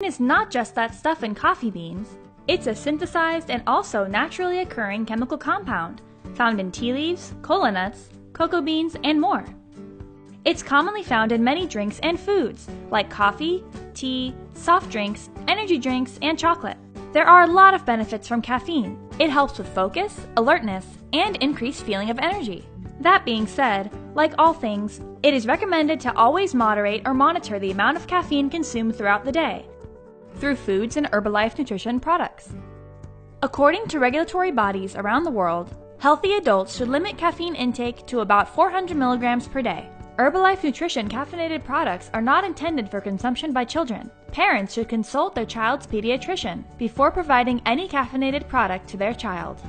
is not just that stuff in coffee beans. It's a synthesized and also naturally occurring chemical compound found in tea leaves, kola nuts, cocoa beans, and more. It's commonly found in many drinks and foods like coffee, tea, soft drinks, energy drinks, and chocolate. There are a lot of benefits from caffeine. It helps with focus, alertness, and increased feeling of energy. That being said, like all things, it is recommended to always moderate or monitor the amount of caffeine consumed throughout the day through foods and Herbalife nutrition products. According to regulatory bodies around the world, healthy adults should limit caffeine intake to about 400 milligrams per day. Herbalife Nutrition caffeinated products are not intended for consumption by children. Parents should consult their child's pediatrician before providing any caffeinated product to their child.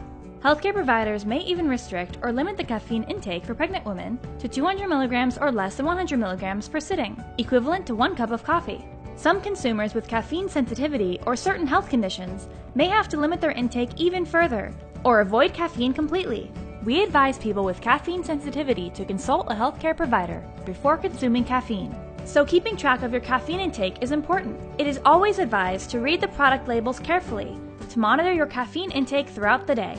Healthcare providers may even restrict or limit the caffeine intake for pregnant women to 200 milligrams or less than 100 milligrams per sitting, equivalent to 1 cup of coffee. Some consumers with caffeine sensitivity or certain health conditions may have to limit their intake even further or avoid caffeine completely. We advise people with caffeine sensitivity to consult a healthcare provider before consuming caffeine. So keeping track of your caffeine intake is important. It is always advised to read the product labels carefully to monitor your caffeine intake throughout the day.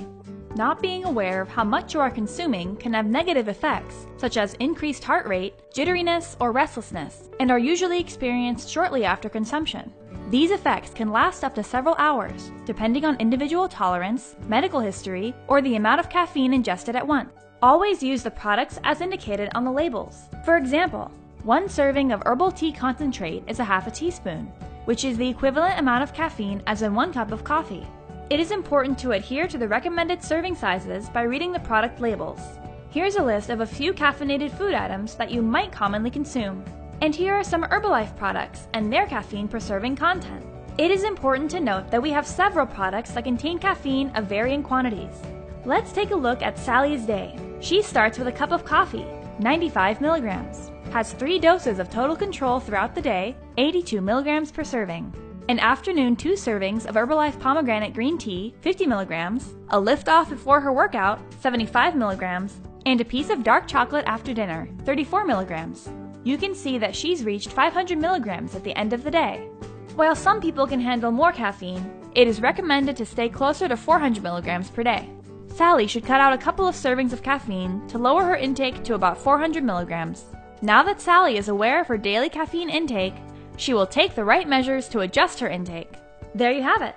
Not being aware of how much you are consuming can have negative effects, such as increased heart rate, jitteriness, or restlessness, and are usually experienced shortly after consumption. These effects can last up to several hours, depending on individual tolerance, medical history, or the amount of caffeine ingested at once. Always use the products as indicated on the labels. For example, 1 serving of herbal tea concentrate is a half a teaspoon, which is the equivalent amount of caffeine as in 1 cup of coffee. It is important to adhere to the recommended serving sizes by reading the product labels. Here's a list of a few caffeinated food items that you might commonly consume. And here are some Herbalife products and their caffeine preserving content. It is important to note that we have several products that contain caffeine of varying quantities. Let's take a look at Sally's Day. She starts with a cup of coffee, 95 milligrams, has 3 doses of total control throughout the day, 82 milligrams per serving. An afternoon 2 servings of Herbalife pomegranate green tea, 50 milligrams, a lift off before her workout, 75 milligrams, and a piece of dark chocolate after dinner, 34 milligrams. You can see that she's reached 500 milligrams at the end of the day. While some people can handle more caffeine, it is recommended to stay closer to 400 milligrams per day. Sally should cut out a couple of servings of caffeine to lower her intake to about 400 milligrams. Now that Sally is aware of her daily caffeine intake, she will take the right measures to adjust her intake. There you have it.